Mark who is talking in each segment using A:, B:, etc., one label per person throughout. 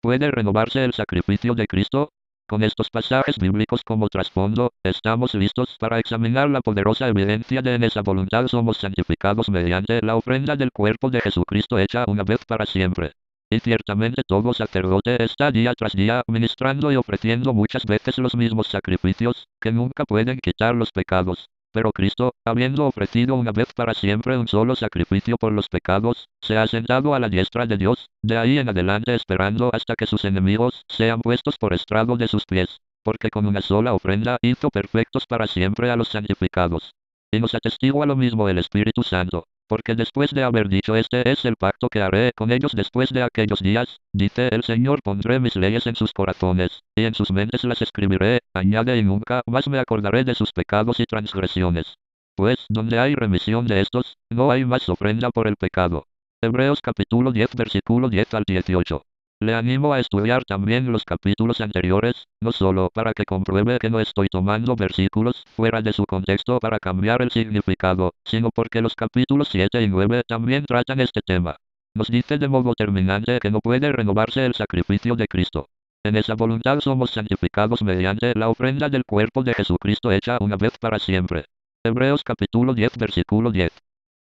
A: ¿Puede renovarse el sacrificio de Cristo? Con estos pasajes bíblicos como trasfondo, estamos listos para examinar la poderosa evidencia de en esa voluntad somos santificados mediante la ofrenda del cuerpo de Jesucristo hecha una vez para siempre. Y ciertamente todo sacerdote está día tras día ministrando y ofreciendo muchas veces los mismos sacrificios, que nunca pueden quitar los pecados. Pero Cristo, habiendo ofrecido una vez para siempre un solo sacrificio por los pecados, se ha sentado a la diestra de Dios, de ahí en adelante esperando hasta que sus enemigos sean puestos por estrado de sus pies, porque con una sola ofrenda hizo perfectos para siempre a los santificados. Y nos atestigua lo mismo el Espíritu Santo, porque después de haber dicho este es el pacto que haré con ellos después de aquellos días, dice el Señor pondré mis leyes en sus corazones, y en sus mentes las escribiré, añade y nunca más me acordaré de sus pecados y transgresiones. Pues, donde hay remisión de estos, no hay más ofrenda por el pecado. Hebreos capítulo 10 versículo 10 al 18. Le animo a estudiar también los capítulos anteriores, no solo para que compruebe que no estoy tomando versículos fuera de su contexto para cambiar el significado, sino porque los capítulos 7 y 9 también tratan este tema. Nos dice de modo terminante que no puede renovarse el sacrificio de Cristo. En esa voluntad somos santificados mediante la ofrenda del cuerpo de Jesucristo hecha una vez para siempre. Hebreos capítulo 10 versículo 10.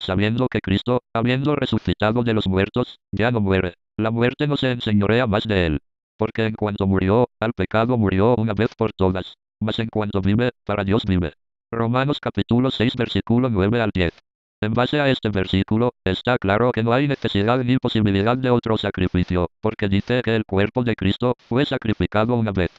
A: Sabiendo que Cristo, habiendo resucitado de los muertos, ya no muere. La muerte no se enseñorea más de él. Porque en cuanto murió, al pecado murió una vez por todas. Mas en cuanto vive, para Dios vive. Romanos capítulo 6 versículo 9 al 10. En base a este versículo, está claro que no hay necesidad ni posibilidad de otro sacrificio, porque dice que el cuerpo de Cristo fue sacrificado una vez.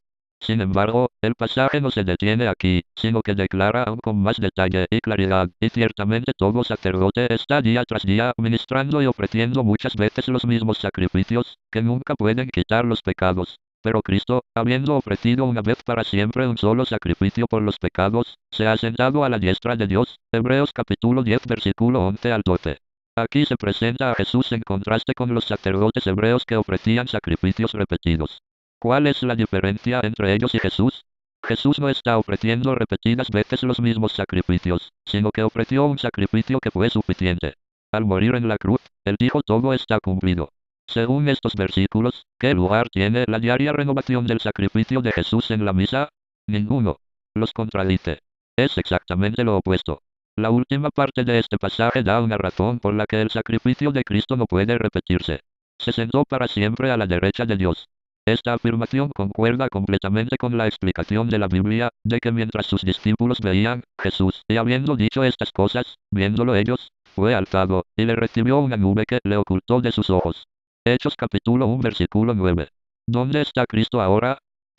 A: Sin embargo, el pasaje no se detiene aquí, sino que declara aún con más detalle y claridad, y ciertamente todo sacerdote está día tras día ministrando y ofreciendo muchas veces los mismos sacrificios, que nunca pueden quitar los pecados. Pero Cristo, habiendo ofrecido una vez para siempre un solo sacrificio por los pecados, se ha sentado a la diestra de Dios. Hebreos capítulo 10 versículo 11 al 12. Aquí se presenta a Jesús en contraste con los sacerdotes hebreos que ofrecían sacrificios repetidos. ¿Cuál es la diferencia entre ellos y Jesús? Jesús no está ofreciendo repetidas veces los mismos sacrificios, sino que ofreció un sacrificio que fue suficiente. Al morir en la cruz, Él dijo todo está cumplido. Según estos versículos, ¿qué lugar tiene la diaria renovación del sacrificio de Jesús en la misa? Ninguno. Los contradice. Es exactamente lo opuesto. La última parte de este pasaje da una razón por la que el sacrificio de Cristo no puede repetirse. Se sentó para siempre a la derecha de Dios. Esta afirmación concuerda completamente con la explicación de la Biblia, de que mientras sus discípulos veían, Jesús, y habiendo dicho estas cosas, viéndolo ellos, fue alzado, y le recibió una nube que le ocultó de sus ojos. Hechos capítulo 1 versículo 9. ¿Dónde está Cristo ahora?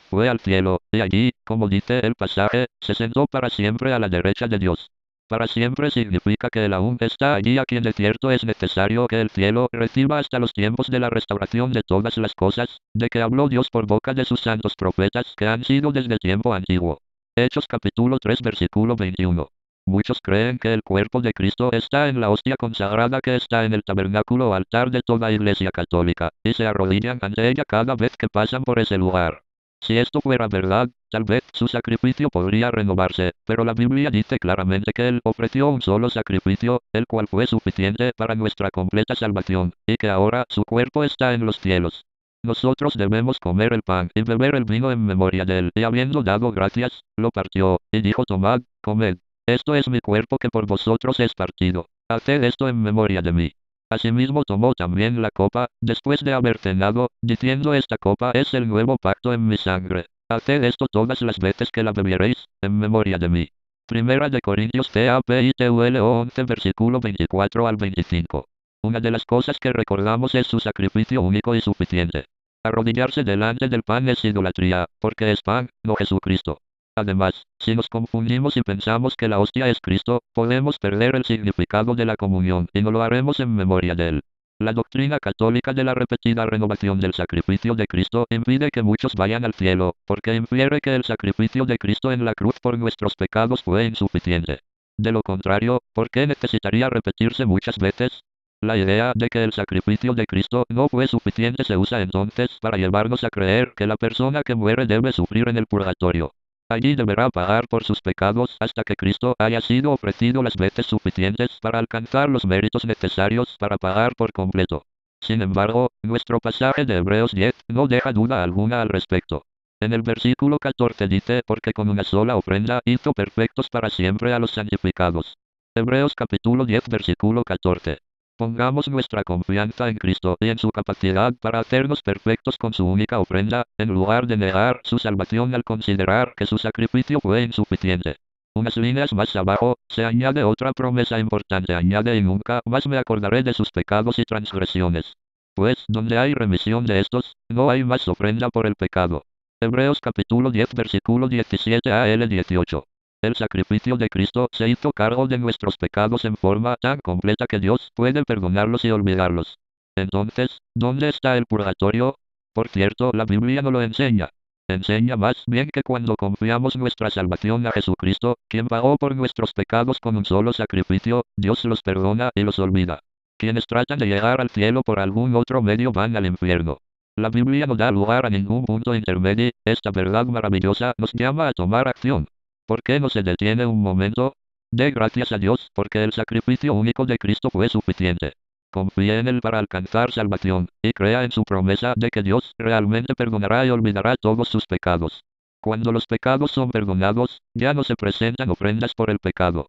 A: Fue al cielo, y allí, como dice el pasaje, se sentó para siempre a la derecha de Dios. Para siempre significa que Él aún está allí, a quien de cierto es necesario que el cielo reciba hasta los tiempos de la restauración de todas las cosas, de que habló Dios por boca de sus santos profetas que han sido desde tiempo antiguo. Hechos capítulo 3 versículo 21. Muchos creen que el cuerpo de Cristo está en la hostia consagrada que está en el tabernáculo o altar de toda iglesia católica, y se arrodillan ante ella cada vez que pasan por ese lugar. Si esto fuera verdad, tal vez su sacrificio podría renovarse, pero la Biblia dice claramente que Él ofreció un solo sacrificio, el cual fue suficiente para nuestra completa salvación, y que ahora su cuerpo está en los cielos. Nosotros debemos comer el pan y beber el vino en memoria de Él, y habiendo dado gracias, lo partió, y dijo tomad, comed. Esto es mi cuerpo que por vosotros es partido. Haced esto en memoria de mí. Asimismo tomó también la copa, después de haber cenado, diciendo esta copa es el nuevo pacto en mi sangre. Haced esto todas las veces que la bebiereis, en memoria de mí. Primera de Corintios capítulo 11 versículo 24 al 25. Una de las cosas que recordamos es su sacrificio único y suficiente. Arrodillarse delante del pan es idolatría, porque es pan, no Jesucristo. Además, si nos confundimos y pensamos que la hostia es Cristo, podemos perder el significado de la comunión y no lo haremos en memoria de Él. La doctrina católica de la repetida renovación del sacrificio de Cristo impide que muchos vayan al cielo, porque infiere que el sacrificio de Cristo en la cruz por nuestros pecados fue insuficiente. De lo contrario, ¿por qué necesitaría repetirse muchas veces? La idea de que el sacrificio de Cristo no fue suficiente se usa entonces para llevarnos a creer que la persona que muere debe sufrir en el purgatorio. Allí deberá pagar por sus pecados hasta que Cristo haya sido ofrecido las veces suficientes para alcanzar los méritos necesarios para pagar por completo. Sin embargo, nuestro pasaje de Hebreos 10 no deja duda alguna al respecto. En el versículo 14 dice, porque con una sola ofrenda hizo perfectos para siempre a los santificados. Hebreos capítulo 10 versículo 14. Pongamos nuestra confianza en Cristo y en su capacidad para hacernos perfectos con su única ofrenda, en lugar de negar su salvación al considerar que su sacrificio fue insuficiente. Unas líneas más abajo, se añade otra promesa importante, añade y nunca más me acordaré de sus pecados y transgresiones. Pues, donde hay remisión de estos, no hay más ofrenda por el pecado. Hebreos capítulo 10 versículo 17 al 18. El sacrificio de Cristo se hizo cargo de nuestros pecados en forma tan completa que Dios puede perdonarlos y olvidarlos. Entonces, ¿dónde está el purgatorio? Por cierto, la Biblia no lo enseña. Enseña más bien que cuando confiamos nuestra salvación a Jesucristo, quien pagó por nuestros pecados con un solo sacrificio, Dios los perdona y los olvida. Quienes tratan de llegar al cielo por algún otro medio van al infierno. La Biblia no da lugar a ningún punto intermedio. Esta verdad maravillosa nos llama a tomar acción. ¿Por qué no se detiene un momento? Dé gracias a Dios porque el sacrificio único de Cristo fue suficiente. Confíe en Él para alcanzar salvación, y crea en su promesa de que Dios realmente perdonará y olvidará todos sus pecados. Cuando los pecados son perdonados, ya no se presentan ofrendas por el pecado.